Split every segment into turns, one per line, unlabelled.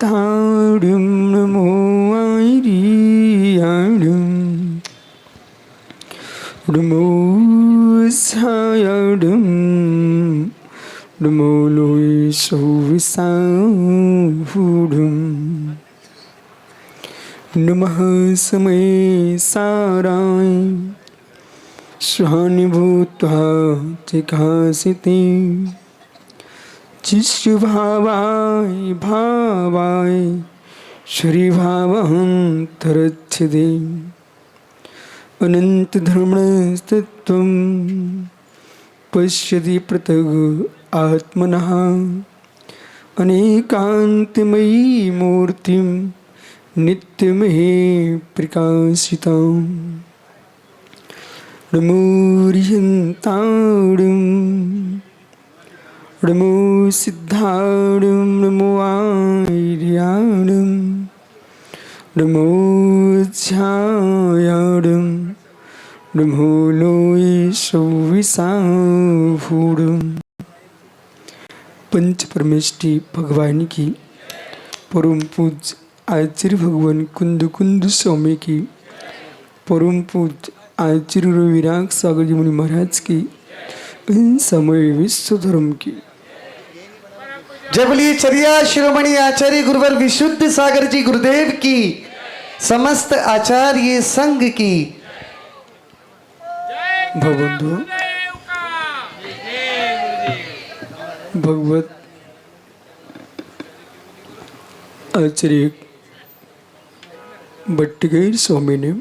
सिद्धाणं नमो आर्याणं नमो सायणं नमो लोय सौविसाहुडं नमः समय साराय स्वानुभूत्वा चिकासिते चिष्टभावाय भावाय श्रीभावहं तरच्छदे अनन्तधर्मस्तत्त्वं पश्यति पृथग् आत्मनः अनेकान्तमयी मूर्तिं नित्यमहे प्रकाशिताम् नमो रिहन्ताणं नमो सिद्धाणं नमो आर्याणं नमो ध्यायाणं नमो लोय सौविसाहुडं। पंच परमेष्टि भगवान की परम पूज्य आचार्य भगवान कुंद कुंद स्वामी की परम पूज्य आचार्य रविराग सागर जी मुनि महाराज की इन समय विश्व धर्म की
जय बोलिए चरिया शिरोमणि आचार्य गुरुवर विशुद्ध सागर जी गुरुदेव की समस्त आचार्य संघ की
भगवंतु भगवत आचार्य भट्टगैर स्वामी ने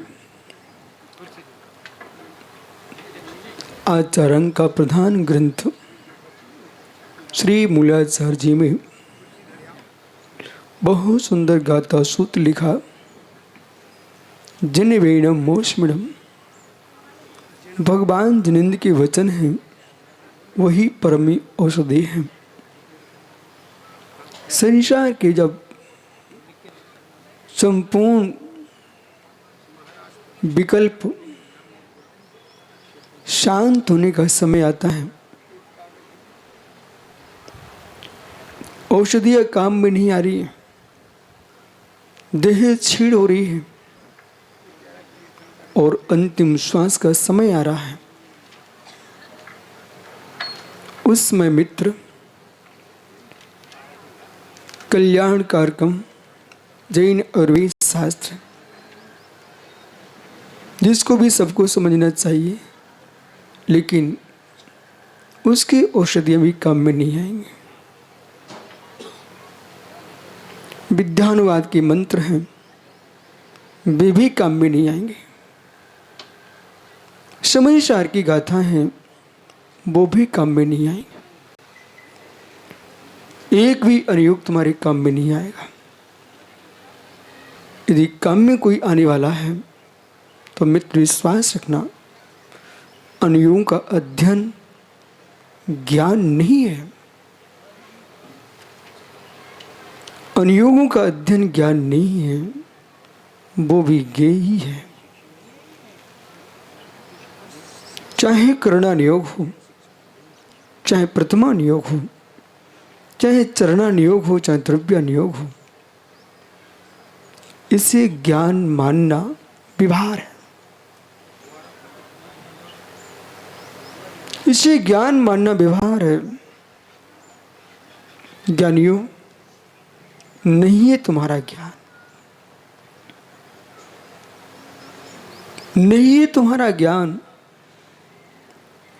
आचार्य का प्रधान ग्रंथ श्री मूलाधार जी में बहुत सुंदर गाथा सूत्र लिखा। जिन वेणम मोष्मिणम, भगवान जिनेन्द्र के वचन हैं वही परमी औषधि हैं। संसार के जब संपूर्ण विकल्प शांत होने का समय आता है, औषधियाँ काम में नहीं आ रही है, देह छीड़ हो रही है और अंतिम श्वास का समय आ रहा है, उस समय मित्र कल्याण कारकम जैन और वेद शास्त्र जिसको भी सबको समझना चाहिए, लेकिन उसकी औषधियाँ भी काम में नहीं आएंगी। विद्यानुवाद के मंत्र हैं, वे भी काम में नहीं आएंगे। समय सार की गाथा हैं, वो भी काम में नहीं आएंगे। एक भी अनुयोग तुम्हारे काम में नहीं आएगा। यदि काम में कोई आने वाला है तो मित्र विश्वास रखना, अनुयोगों का अध्ययन ज्ञान नहीं है। अनुयोगों का अध्ययन ज्ञान नहीं है, वो भी ज्ञेय ही है। चाहे करणानुयोग हो, चाहे प्रथमानुयोग हो, चाहे चरणानुयोग हो, चाहे द्रव्यानुयोग हो, इसे ज्ञान मानना व्यवहार है। इसे ज्ञान मानना व्यवहार है। ज्ञानियों, नहीं है तुम्हारा ज्ञान, नहीं है तुम्हारा ज्ञान।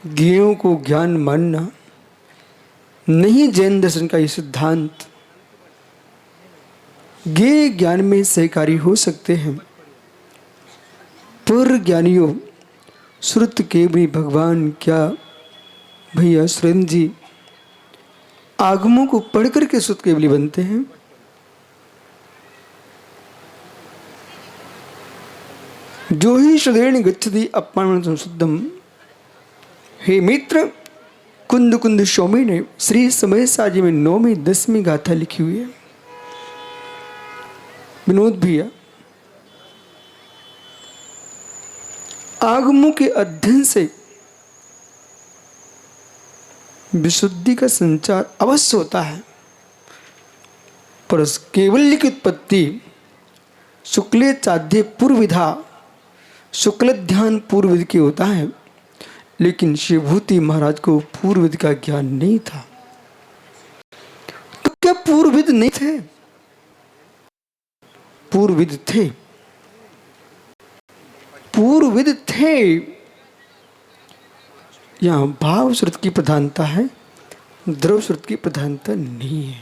ज्ञेयों को ज्ञान मानना नहीं जैन दर्शन का ये सिद्धांत। ज्ञेय ज्ञान में सहकारी हो सकते हैं, पर ज्ञानियों श्रुत के भी भगवान क्या भैया सुरेंद्र जी आगमों को पढ़ करके श्रुत केवली बनते हैं। जो ही श्रद्धेन गच्छति अपमानं शुद्धम। हे मित्र, कुंद कुंद स्वामी ने श्री समय साजी में 9वीं 10वीं गाथा लिखी हुई है। विनोद भैया, आगमों के अध्ययन से विशुद्धि का संचार अवश्य होता है, पर कैवल्य की उत्पत्ति शुक्ल चाध्य पूर्वविधा, शुक्ल ध्यान पूर्वविध के होता है, लेकिन शिवभूति महाराज को पूर्वविध का ज्ञान नहीं था। तो क्या पूर्वविद नहीं थे? पूर्वविद थे, पूर्वविद थे। यहां भाव श्रुत की प्रधानता है, द्रव श्रुत की प्रधानता नहीं है।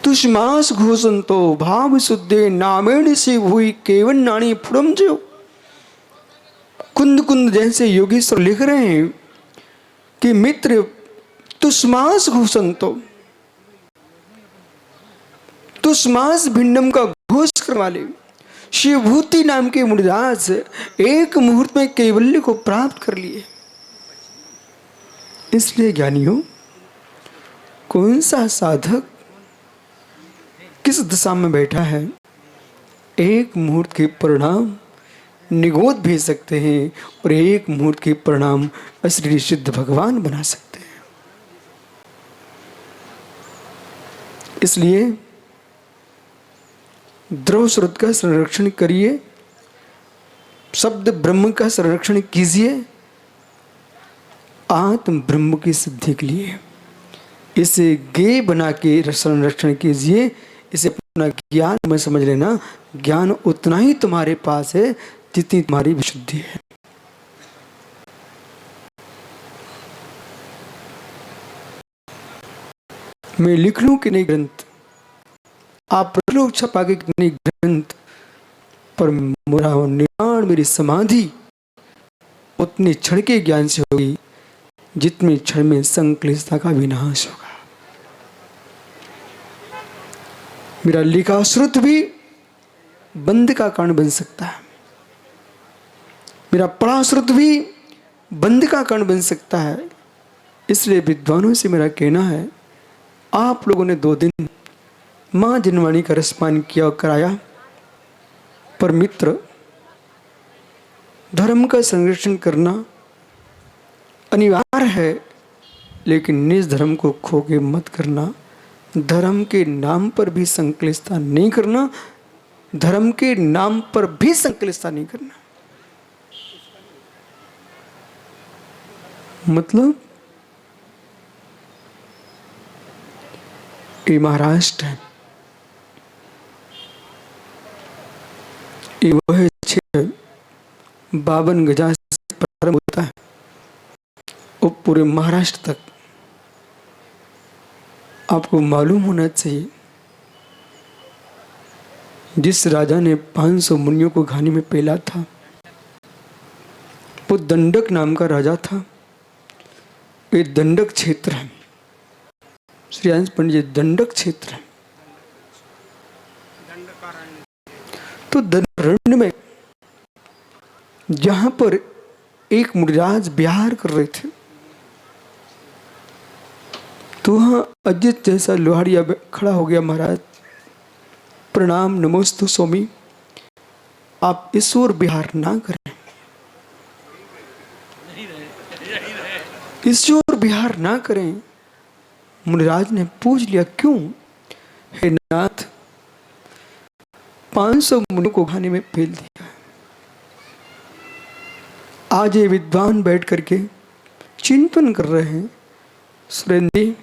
तुष्मास घोषंतो भाव शुद्धे नामेण से हुई केवल नानी फुरम जो। कुंद कुंद जैसे योगेश्वर लिख रहे हैं कि मित्र तुष्मास घोषंतो, तुष्मास भिंडम का घोष करने वाले शिवभूति नाम के मुनिदास एक मुहूर्त में कैवल्य को प्राप्त कर लिए। इसलिए ज्ञानियों, कौन सा साधक किस दशा में बैठा है, एक मुहूर्त के परिणाम निगोद भेज सकते हैं और एक मुहूर्त के परिणाम असली सिद्ध भगवान बना सकते हैं। इसलिए द्रव स्रोत का संरक्षण करिए, शब्द ब्रह्म का संरक्षण कीजिए आत्म ब्रह्म की सिद्धि के लिए। इसे गे बना के संरक्षण कीजिए, इसे अपना ज्ञान में समझ लेना। ज्ञान उतना ही तुम्हारे पास है जितनी तुम्हारी विशुद्धि है। मैं लिख लूं कि नहीं ग्रंथ, आप लोग छपा के कितने ग्रंथ, पर मेरा निर्माण, मेरी समाधि उतने क्षण के ज्ञान से होगी जितने क्षण में संक्लिष्टता का विनाश होगा। मेरा लिखा श्रुत भी बंद का कारण बन सकता है, मेरा पढ़ा श्रुत भी बंद का कारण बन सकता है। इसलिए विद्वानों से मेरा कहना है, आप लोगों ने 2 दिन मां जनवाणी का रसपान किया और कराया, पर मित्र धर्म का संरक्षण करना अनिवार्य है, लेकिन निज धर्म को खो के मत करना। धर्म के नाम पर भी संकलिष्टता नहीं करना, धर्म के नाम पर भी संकलिष्टता नहीं करना। मतलब ये महाराष्ट्र है, ये वह क्षेत्र 52 गजा से प्रारंभ होता है और पूरे महाराष्ट्र तक। आपको मालूम होना चाहिए, जिस राजा ने 500 मुनियों को घानी में पेला था, वो दंडक नाम का राजा था। ये दंडक क्षेत्र है, श्री अंश पंडित जी, दंडक क्षेत्र है। तो दंडकारण्य में जहां पर एक मुनिराज विहार कर रहे थे, तो वहां अजित जैसा लोहारिया खड़ा हो गया। महाराज प्रणाम, नमोस्तु स्वामी, आप इस ओर विहार ना करें, इस ओर विहार ना करें। मुनिराज ने पूछ लिया, क्यों? हे नाथ, 500 मुनियों को खाने में फेल दिया। आज ये विद्वान बैठ करके चिंतन कर रहे हैं, सुरेंद्र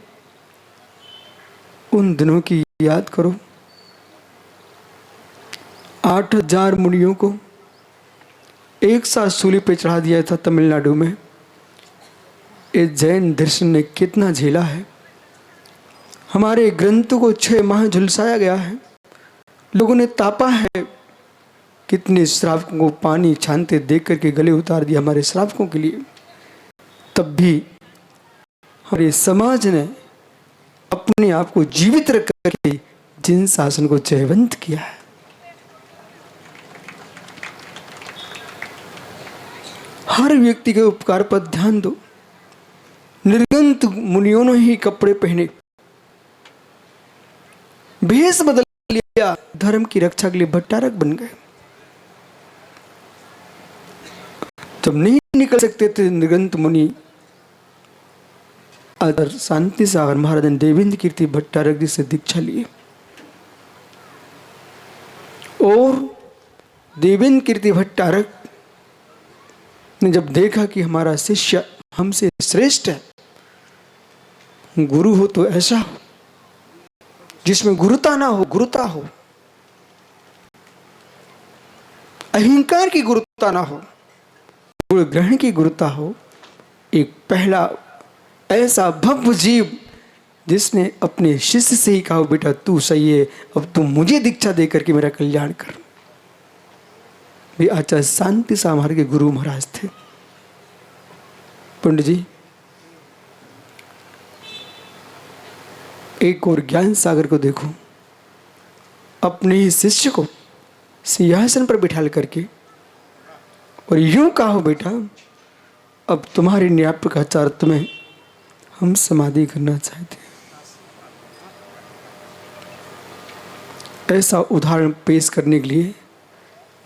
उन दिनों की याद करो। 8000 मुनियों को एक साथ सूली पे चढ़ा दिया था तमिलनाडु में। ये जैन दर्शन ने कितना झेला है। हमारे ग्रंथों को 6 माह झुलसाया गया है, लोगों ने तापा है। कितने श्रावकों को पानी छानते देख करके गले उतार दिया हमारे श्रावकों के लिए। तब भी हमारे समाज ने अपने आप को जीवित रख करके जिन शासन को जयवंत किया है। हर व्यक्ति के उपकार पर ध्यान दो। निर्गंत मुनियों ने ही कपड़े पहने, भेष बदल लिया, धर्म की रक्षा के लिए भट्टारक बन गए। जब नहीं निकल सकते थे निर्गंत मुनि, आदर शांति सागर महाराज ने देवेंद्र कीर्ति भट्टारक जी से दीक्षा ली और देवेंद्र कीर्ति भट्टारक ने जब देखा कि हमारा शिष्य हमसे श्रेष्ठ है, गुरु हो तो ऐसा हो जिसमें गुरुता ना हो, गुरुता हो, अहंकार की गुरुता ना हो, गुरु ग्रहण की गुरुता हो। एक पहला ऐसा भव्य जीव जिसने अपने शिष्य से ही कहा, बेटा तू सही है, अब तू मुझे दीक्षा दे करके मेरा कल्याण कर। वे आचार्य शांति सामहार के गुरु महाराज थे। पंडित जी, एक और ज्ञान सागर को देखो, अपने ही शिष्य को सिंहासन पर बिठा करके और यूं कहो, बेटा अब तुम्हारे न्यायिक आचार्य में हम समाधि करना चाहते हैं। ऐसा उदाहरण पेश करने के लिए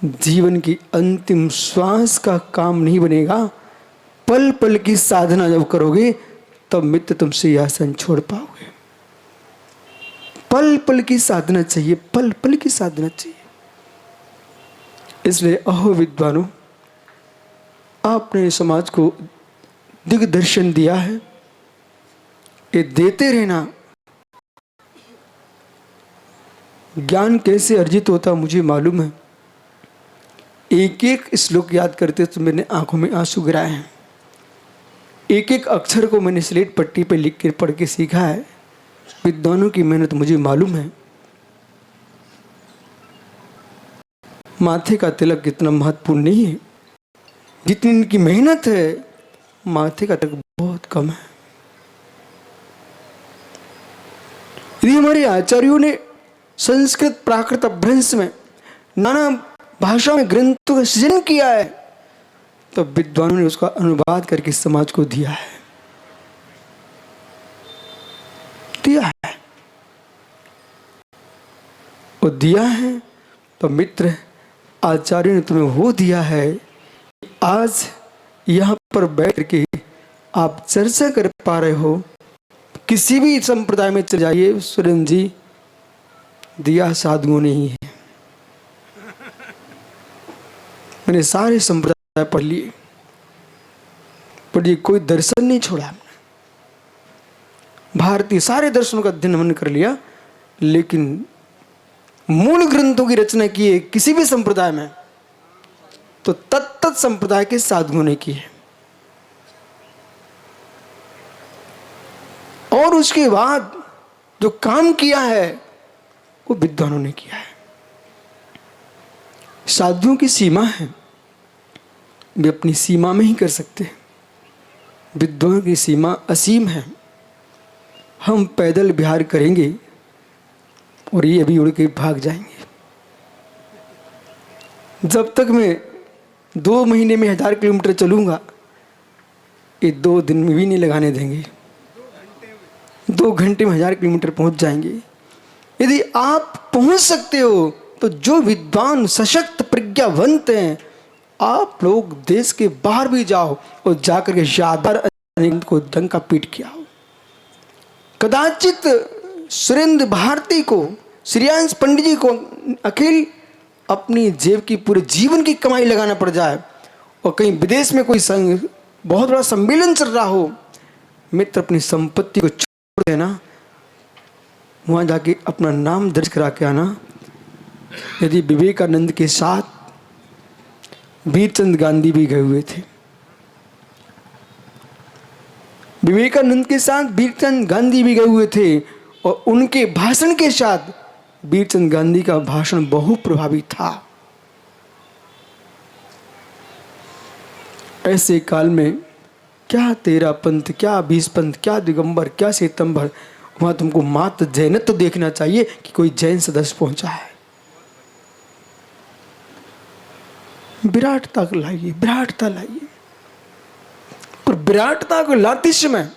जीवन की अंतिम श्वास का काम नहीं बनेगा, पल पल की साधना जब करोगे तब मित्र तुम सिंहासन छोड़ पाओगे। पल पल की साधना चाहिए, पल पल की साधना चाहिए। इसलिए अहो विद्वानों, आपने समाज को दिग्दर्शन दिया है, ये देते रहना। ज्ञान कैसे अर्जित होता मुझे मालूम है। एक एक श्लोक याद करते तो मैंने आंखों में आंसू गिराए हैं। एक एक अक्षर को मैंने स्लेट पट्टी पे लिख कर पढ़ के सीखा है। विद्वानों की मेहनत मुझे मालूम है। माथे का तिलक कितना महत्वपूर्ण नहीं है, जितनी इनकी मेहनत है माथे का तिलक बहुत कम है। यदि हमारे आचार्यों ने संस्कृत प्राकृत अपभ्रंश में नाना भाषा में ग्रंथों का सृजन किया है, तो विद्वानों ने उसका अनुवाद करके समाज को दिया है, और दिया है तो मित्र आचार्य ने तुम्हें वो दिया है कि आज यहाँ पर बैठ के आप चर्चा कर पा रहे हो। किसी भी संप्रदाय में चले जाइए, सुरेंद्र जी, दिया साधुओं ने ही है। मैंने सारे संप्रदाय पढ़ लिए, पर ये कोई दर्शन नहीं छोड़ा। भारतीय सारे दर्शनों का अध्ययन हमने कर लिया, लेकिन मूल ग्रंथों की रचना की है किसी भी संप्रदाय में तो तत्त संप्रदाय के साधुओं ने की है। और उसके बाद जो काम किया है वो विद्वानों ने किया है। साधुओं की सीमा है, वे अपनी सीमा में ही कर सकते हैं। विद्वानों की सीमा असीम है। हम पैदल विहार करेंगे और ये अभी उड़ के भाग जाएंगे। जब तक मैं 2 महीने में 1000 किलोमीटर चलूंगा, ये 2 दिन में भी नहीं लगाने देंगे। 2 घंटे में 1000 किलोमीटर पहुंच जाएंगे। यदि आप पहुंच सकते हो तो जो विद्वान सशक्त प्रज्ञावंत हैं, आप लोग देश के बाहर भी जाओ और जाकर के शादार को डंका पीट के आओ। कदाचित सुरेंद्र भारती को, श्रेयांश पंडित जी को अकेले अपनी जेब की पूरे जीवन की कमाई लगाना पड़ जाए और कहीं विदेश में कोई बहुत बड़ा सम्मेलन चल रहा हो, मित्र अपनी संपत्ति को छोड़ देना, वहाँ जाके अपना नाम दर्ज करा के आना। यदि विवेकानंद के साथ वीरचंद गांधी भी गए हुए थे, विवेकानंद के साथ वीरचंद गांधी भी गए हुए थे, और उनके भाषण के साथ वीरचंद गांधी का भाषण बहुत प्रभावी था। ऐसे काल में क्या तेरा पंथ, क्या बीस पंथ, क्या दिगंबर, क्या श्वेतंबर, वहां तुमको मात्र जैनत्व तो देखना चाहिए कि कोई जैन सदस्य पहुंचा है। विराटता को लाइए, विराटता लाइए, पर विराटता को लाते समय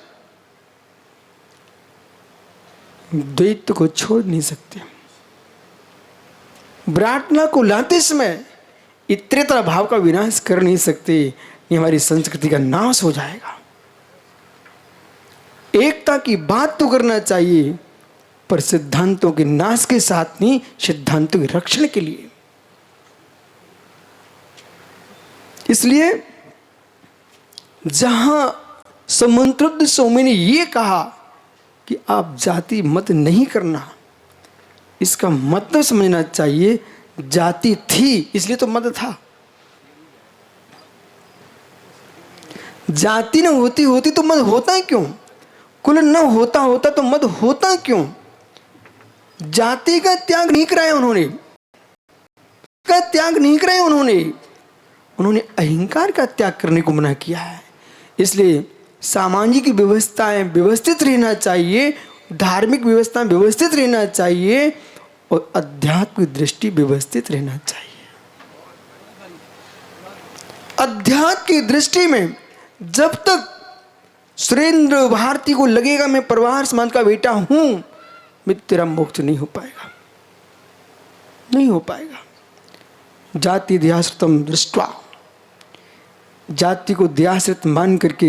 द्वैत को छोड़ नहीं सकते। विराटता को लाते समय इतरेतर भाव का विनाश कर नहीं सकते। ये हमारी संस्कृति का नाश हो जाएगा। एकता की बात तो करना चाहिए, पर सिद्धांतों के नाश के साथ नहीं, सिद्धांतों के रक्षण के लिए। इसलिए जहां समंत्रुद्ध स्वामी ने यह कहा कि आप जाति मत नहीं करना, इसका मतलब समझना चाहिए जाति थी इसलिए तो मत था। जाति न होती होती तो मत होता है क्यों? कुल न होता होता तो मत होता क्यों? जाति का त्याग नहीं कराया उन्होंने, का त्याग नहीं कराया उन्होंने अहंकार का त्याग करने को मना किया है। इसलिए सामाजिक व्यवस्थाएं व्यवस्थित रहना चाहिए, धार्मिक व्यवस्था व्यवस्थित रहना चाहिए और आध्यात्मिक दृष्टि व्यवस्थित रहना चाहिए। अध्यात्म की दृष्टि में जब तक सुरेंद्र भारती को लगेगा मैं परिवार समाज का बेटा हूं, मैं तेरा मोक्ष नहीं हो पाएगा, नहीं हो पाएगा। जाति ध्याश्रितम दृष्ट्वा, जाति को ध्याश्रित मान करके,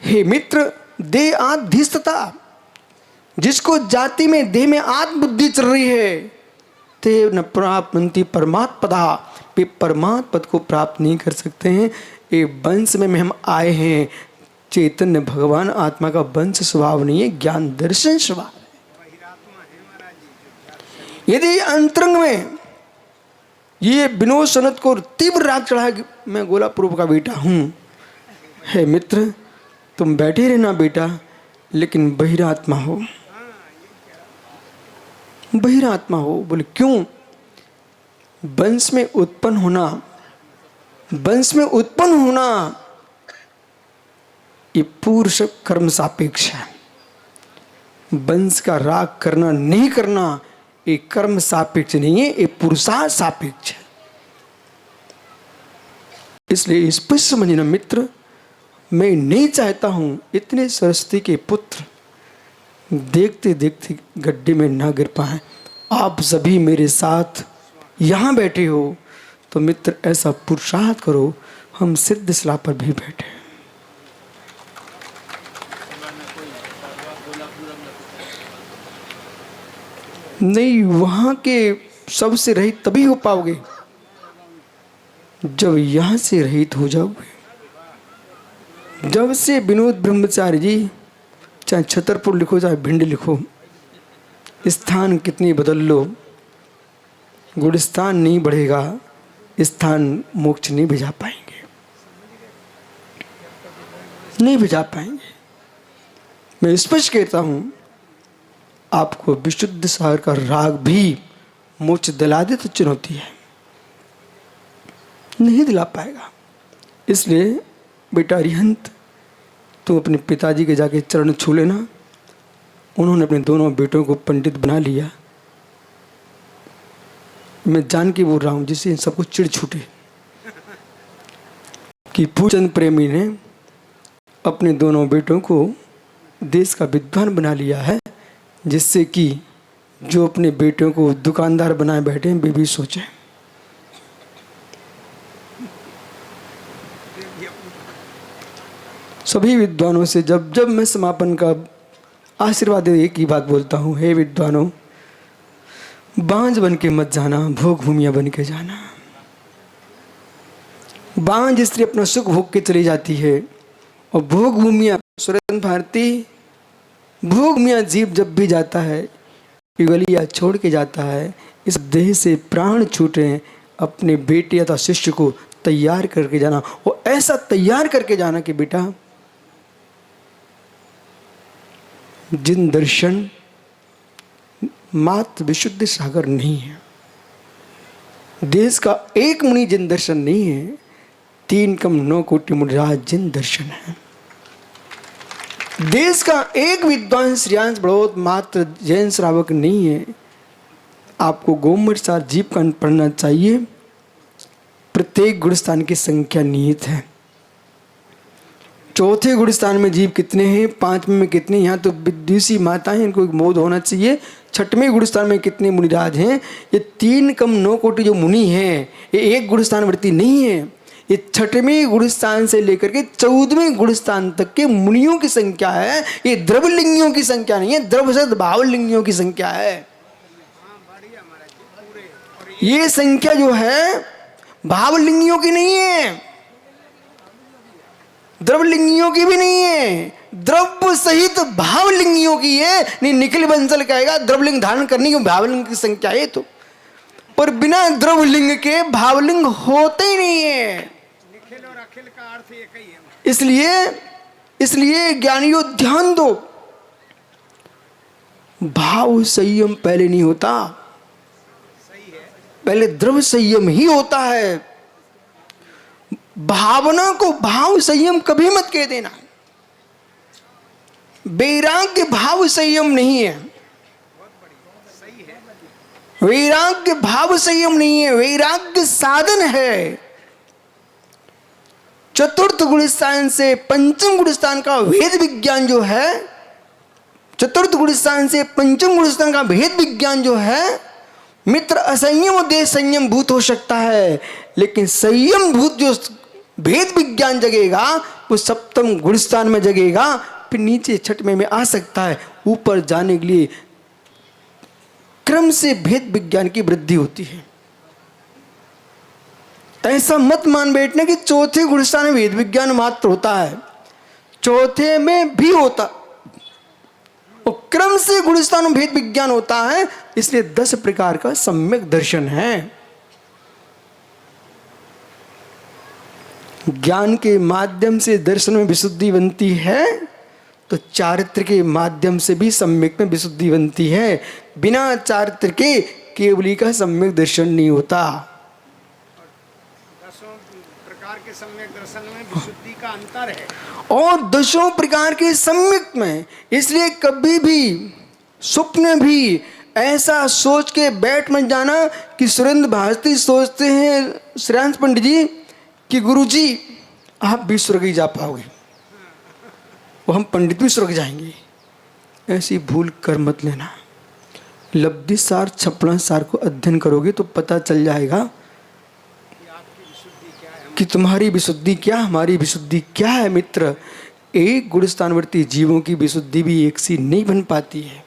हे मित्र देह आधिष्ठता, जिसको जाति में देह में आत्मबुद्धि चल रही है, ते न प्राप्ति परमात्मदा, वे परमात्म पद को प्राप्त नहीं कर सकते हैं। ये वंश में हम आए हैं, चैतन्य भगवान आत्मा का वंश स्वभाव नहीं है, ज्ञान दर्शन स्वभाव है। यदि अंतरंग में ये विनोद सनत को तीव्र राग चढ़ा कि मैं गोलापुर का बेटा हूं, हे मित्र तुम बैठे रहना बेटा, लेकिन बहिरात्मा हो, बहिरात्मा हो। बोले क्यों? वंश में उत्पन्न होना, वंश में उत्पन्न होना ये पुरुष कर्म सापेक्ष है। वंश का राग करना नहीं करना ये कर्म सापेक्ष नहीं है, ये पुरुषार्थ सापेक्ष है। इसलिए स्पष्ट समझना मित्र, मैं नहीं चाहता हूं इतने सरस्वती के पुत्र देखते देखते गड्ढे में ना गिर पाए। आप सभी मेरे साथ यहां बैठे हो तो मित्र ऐसा पुरुषार्थ करो, हम सिद्ध शिला पर भी बैठे। नहीं, वहां के सबसे रहित तभी हो पाओगे जब यहां से रहित हो जाओगे। जब से विनोद ब्रह्मचारी जी, चाहे छतरपुर लिखो चाहे भिंड लिखो, स्थान कितनी बदल लो, गुणस्थान नहीं बढ़ेगा, स्थान मोक्ष नहीं भिजा पाएंगे, नहीं भिजा पाएंगे। मैं स्पष्ट कहता हूं, आपको विशुद्ध सागर का राग भी मोक्ष दिला दे तो चुनौती है, नहीं दिला पाएगा। इसलिए बेटा अरिहंत, तू अपने पिताजी के जाके चरण छू लेना। उन्होंने अपने दोनों बेटों को पंडित बना लिया। मैं जान के बोल रहा हूं जिससे इन सबको चिढ़ छूटे कि पूजन प्रेमी ने अपने दोनों बेटों को देश का विद्वान बना लिया है, जिससे कि जो अपने बेटों को दुकानदार बनाए बैठे हैं वे भी सोचें। सभी विद्वानों से जब जब मैं समापन का आशीर्वाद एक ही बात बोलता हूँ, हे विद्वानों, बांझ बन के मत जाना, भोग भूमिया बन के जाना। बांझ स्त्री अपना सुख भोग के चली जाती है और भोग भूमिया, सुरेंद्र भारती, भोग भूमिया जीव जब भी जाता है युगलिया छोड़ के जाता है। इस देह से प्राण छूटे, अपने बेटे या शिष्य को तैयार करके जाना, और ऐसा तैयार करके जाना कि बेटा जिन दर्शन मात्र विशुद्ध सागर नहीं है, देश का एक मुनि जिन दर्शन नहीं है, 3 कम 9 कोटि मुनिराज जिन दर्शन है। देश का एक विद्वान श्रेयांश बड़ौत मात्र जैन श्रावक नहीं है। आपको गोमठ सार जीव का पढ़ना चाहिए। प्रत्येक गुणस्थान की संख्या निहित है। चौथे गुणस्थान में जीव कितने हैं, 5वें में कितने, यहाँ तो विद्युषी माता है, इनको मोद होना चाहिए। 6वें गुणस्थान में कितने मुनिराज हैं। ये 3 कम 9 कोटि जो मुनि हैं, ये एक गुणस्थान वृत्ति नहीं है। ये 6वें गुणस्थान से लेकर के 14वें गुणस्थान तक के मुनियों की संख्या है। ये द्रवलिंगियों की संख्या नहीं है, द्रव शब्द भावलिंगियों की संख्या है। ये संख्या जो है भावलिंगियों की नहीं है, द्रवलिंगियों की भी नहीं है, द्रव्य सहित भावलिंगियों की है। नहीं, निखिल बंसल कहेगा द्रवलिंग धारण करने की भावलिंग की संख्या है, तो पर बिना द्रवलिंग के भावलिंग होते ही नहीं है।
निखिल और अखिल का अर्थ एक ही है।
इसलिए ज्ञानियों ध्यान दो, भाव संयम पहले नहीं होता, पहले द्रव्य संयम ही होता है। भावना को भाव संयम कभी मत कह देना। वैराग्य भाव संयम नहीं है, वैराग्य भाव संयम नहीं है, वैराग्य साधन है। चतुर्थ गुणस्थान से पंचम गुणस्थान का भेद विज्ञान जो है, चतुर्थ गुणस्थान से पंचम गुणस्थान का भेद विज्ञान जो है, मित्र असंयम और देश संयम भूत हो सकता है, लेकिन संयम भूत जो भेद विज्ञान जगेगा वो सप्तम गुणस्थान में जगेगा, फिर नीचे 6वें में आ सकता है। ऊपर जाने के लिए क्रम से भेद विज्ञान की वृद्धि होती है। ऐसा मत मान बैठने कि चौथे गुणस्थान में भेद विज्ञान मात्र होता है, चौथे में भी होता, और क्रम से गुणस्थान में भेद विज्ञान होता है। इसलिए 10 प्रकार का सम्यक दर्शन है। ज्ञान के माध्यम से दर्शन में विशुद्धि बनती है, तो चारित्र के माध्यम से भी सम्यक में विशुद्धि बनती है। बिना चारित्र के केवली का सम्यक दर्शन नहीं होता।
10 प्रकार के सम्यक दर्शन में विशुद्धि का अंतर है,
और 10 प्रकार के सम्यक में, इसलिए कभी भी स्वप्न भी ऐसा सोच के बैठ मत जाना कि सुरेंद्र भारती सोचते हैं श्रेयांश पंडित जी कि गुरुजी आप भी स्वर्ग ही जा पाओगे, वो हम पंडित भी स्वर्ग जाएंगे। ऐसी भूल कर मत लेना। लब्धि सार छपड़ा सार को अध्ययन करोगे तो पता चल जाएगा कि तुम्हारी विशुद्धि क्या, हमारी विशुद्धि क्या है। मित्र, एक गुणस्थानवर्ती जीवों की विशुद्धि भी एक सी नहीं बन पाती है।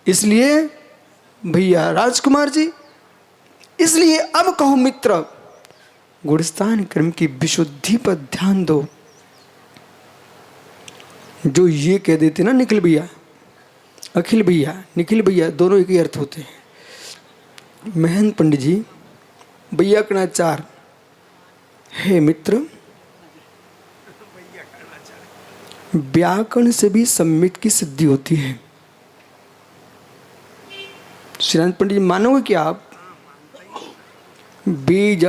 इसलिए भैया राजकुमार जी, इसलिए अब कहो मित्र, गुणस्थान क्रम की विशुद्धि पर ध्यान दो। जो ये कह देते ना निखिल भैया, अखिल भैया, निखिल भैया, दोनों एक ही अर्थ होते हैं। महंत पंडित जी वैयाकरणाचार्य हे मित्र, व्याकरण से भी सम्यक की सिद्धि होती है। श्रीनाथ पंडित जी मानोगे क्या आप? बीज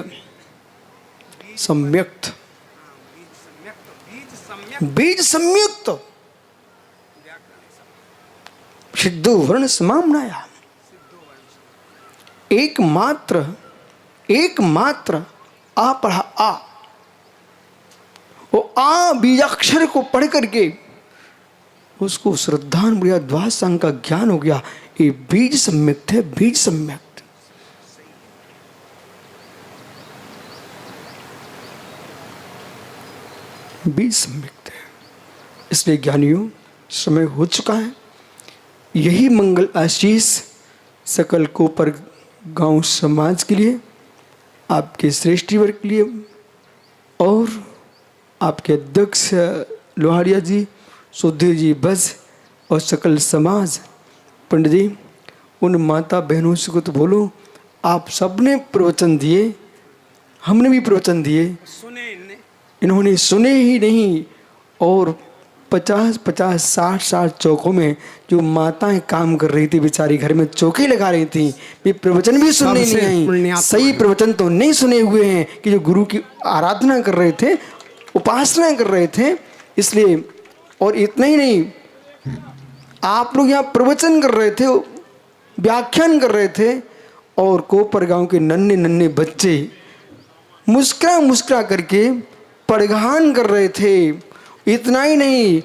सम्यक्त, बीज सम्युक्त, सिद्धो वर्ण समाम्नाया, एकमात्र आ पढ़ा आ, वो आ बीजाक्षर को पढ़ करके उसको श्रद्धान बढ़िया द्वादशांग का ज्ञान हो गया। ये बीज सम्यक्त है, बीज सम्यक्त। बीज सम्यक्त है। इसलिए ज्ञानियों, समय हो चुका है। यही मंगल आशीष सकल कोपर गांव समाज के लिए, आपके श्रेष्ठी वर्ग के लिए और आपके अध्यक्ष लोहारिया जी, सुधीर जी बस और सकल समाज। पंडित जी, उन माता बहनों से को तो बोलो, आप सबने प्रवचन दिए, हमने भी प्रवचन दिए, इन्होंने सुने ही नहीं। और 50-50, 60-60 चौकों में जो माताएं काम कर रही थी, बेचारी घर में चौकी लगा रही थी, वे प्रवचन भी सुनने नहीं आई। सही प्रवचन तो नहीं सुने हुए हैं कि जो गुरु की आराधना कर रहे थे, उपासना कर रहे थे। इसलिए, और इतना ही नहीं, आप लोग यहाँ प्रवचन कर रहे थे, व्याख्यान कर रहे थे, और कोपर गांव के नन्हे नन्हे बच्चे मुस्कुरा करके पड़गान कर रहे थे। इतना ही नहीं,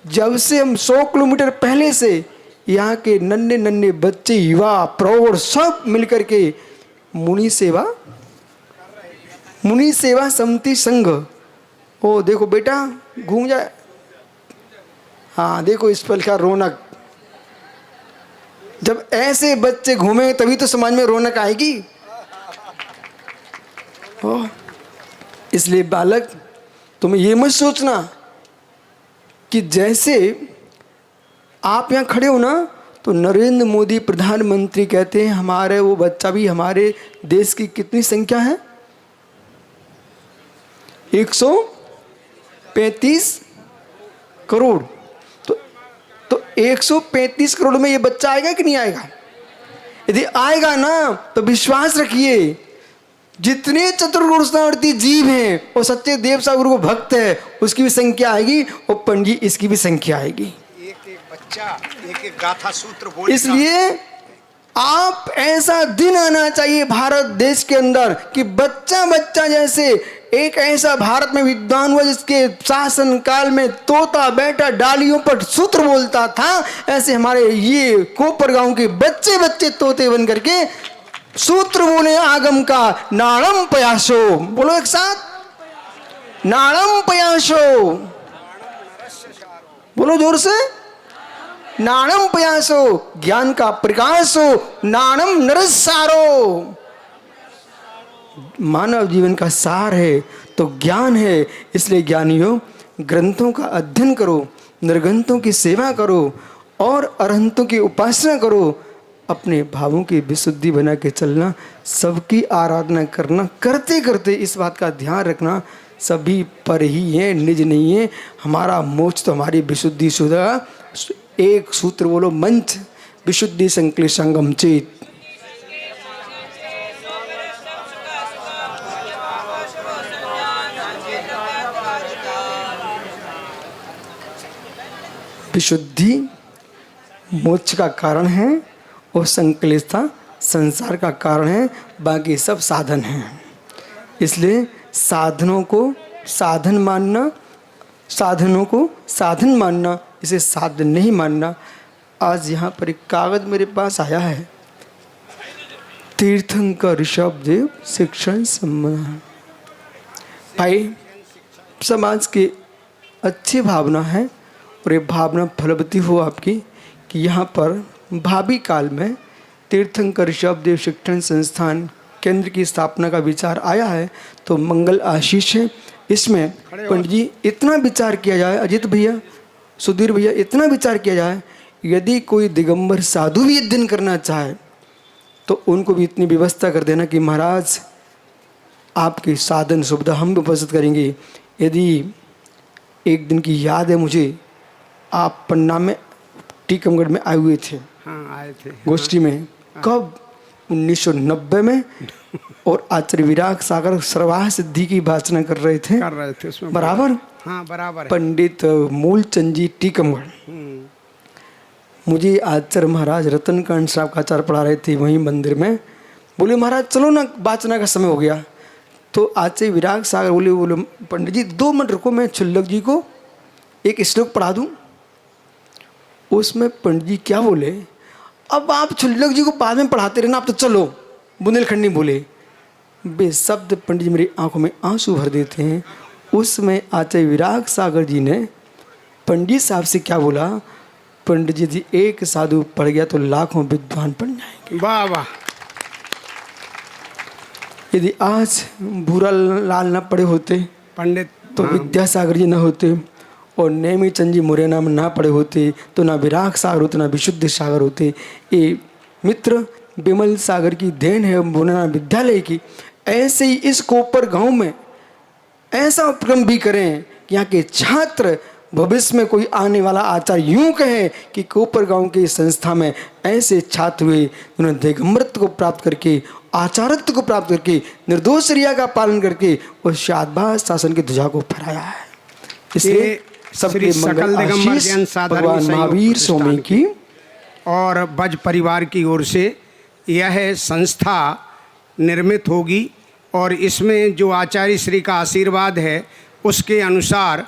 जब से हम 100 किलोमीटर पहले से यहाँ के नन्हे नन्हे बच्चे, युवा, प्रौढ़ सब मिलकर के मुनि सेवा समिति संघ। ओ देखो बेटा घूम जाए। हाँ देखो इस पल का रौनक। जब ऐसे बच्चे घूमे तभी तो समाज में रौनक आएगी। ओ इसलिए बालक तुम ये मत सोचना कि जैसे आप यहाँ खड़े हो ना तो नरेंद्र मोदी प्रधानमंत्री कहते हैं हमारे वो बच्चा भी हमारे देश की कितनी संख्या है 135 करोड़। तो 135 करोड़ में ये बच्चा आएगा कि नहीं आएगा? यदि आएगा ना तो विश्वास रखिए जितने चतुर्गुणवर्ती जीव हैं और सच्चे देव सागर को भक्त है उसकी भी संख्या आएगी और पंडित इसकी भी संख्या आएगी।
एक एक बच्चा एक एक गाथा सूत्र बोलेगा।
इसलिए आप ऐसा दिन आना चाहिए भारत देश के अंदर कि बच्चा बच्चा जैसे एक ऐसा भारत में विद्वान हुआ जिसके शासन काल में तोता बैठा डालियों पर सूत्र बोलता था, ऐसे हमारे ये कोपर गांव के बच्चे बच्चे तोते बन करके सूत्र बोले आगम का नाणम पयासो। बोलो एक साथ, नाणम पयासो। बोलो जोर से, नाणम पयासो। ज्ञान का प्रकाश हो, नाणम नरसारो। मानव जीवन का सार है तो ज्ञान है। इसलिए ज्ञानियों ग्रंथों का अध्ययन करो, निर्ग्रंथों की सेवा करो और अरहंतों की उपासना करो। अपने भावों की विशुद्धि बना के चलना, सबकी आराधना करना, करते करते इस बात का ध्यान रखना सभी पर ही है, निज नहीं है। हमारा मोक्ष तो हमारी विशुद्धि सुधा। एक सूत्र बोलो, मंच विशुद्धि संक्लेशांगम चेत। विशुद्धि मोक्ष का कारण है और संक्लेशता संसार का कारण है, बाकी सब साधन हैं। इसलिए साधनों को साधन मानना, साधनों को साधन मानना, इसे साधन नहीं मानना। आज यहाँ पर एक कागज मेरे पास आया है, तीर्थंकर ऋषभदेव शिक्षण संबंध। भाई समाज की अच्छी भावना है और ये भावना फलवती हो आपकी कि यहाँ पर भावी काल में तीर्थंकर ऋषभदेव शिक्षण संस्थान केंद्र की स्थापना का विचार आया है, तो मंगल आशीष है। इसमें पंडित जी इतना विचार किया जाए, अजित भैया, सुधीर भैया, इतना विचार किया जाए, यदि कोई दिगंबर साधु भी अध्ययन करना चाहे तो उनको भी इतनी व्यवस्था कर देना कि महाराज आपकी साधन सुविधा हम भी उपस्थित करेंगे। यदि एक दिन की याद है मुझे, आप पन्ना में टीकमगढ़ में आए हुए थे।
हाँ आए थे
गोष्ठी में। कब? 1990 में। और आचार्य विराग सागर सर्वाह सिद्धि की भाषण कर रहे थे
उसमें
बराबर।
हाँ बराबर है।
पंडित मूलचंद जी टीकमगढ़। मुझे आचार्य महाराज रतनकांत साहब का आचार्य पढ़ा रहे थे वहीं मंदिर में। बोले महाराज चलो ना, वाचना का समय हो गया। तो आचार्य विराग सागर बोले पंडित जी 2 मिनट रुको, मैं छुल्लक जी को एक श्लोक पढ़ा दूँ। उसमें पंडित जी क्या बोले, अब आप छुल्लक जी को बाद में पढ़ाते रहना, आप तो चलो। बुंदेलखंडी बोले। बेशब्द पंडित जी मेरी आंखों में आंसू भर देते हैं। उसमें आचार्य विराग सागर जी ने पंडित साहब से क्या बोला, पंडित जी एक साधु पढ़ गया तो लाखों विद्वान बन जाएंगे।
वाह वाह।
यदि आज भूरा लाल न पढ़े होते
पंडित
तो विद्यासागर जी न होते और नेमी चंद जी मुरैना में ना पढ़े होते तो ना विराग सागर होते, ना विशुद्ध सागर होते। ये मित्र विमल सागर की देन है मुरैना विद्यालय की। ऐसे ही इस कोपर गांव में ऐसा उपक्रम भी करें कि यहाँ के छात्र भविष्य में कोई आने वाला आचार्य यूं कहे कि कोपर गांव की संस्था में ऐसे छात्र हुए उन्होंने दिगंबरत्व को प्राप्त करके, आचार्यत्व को प्राप्त करके, निर्दोष रिया का पालन करके और शादभास शासन की ध्वजा को फहराया है। इसलिए सबके मंगल आशीष भगवान महावीर स्वामी की
और बज परिवार की ओर से यह संस्था निर्मित होगी और इसमें जो आचार्य श्री का आशीर्वाद है उसके अनुसार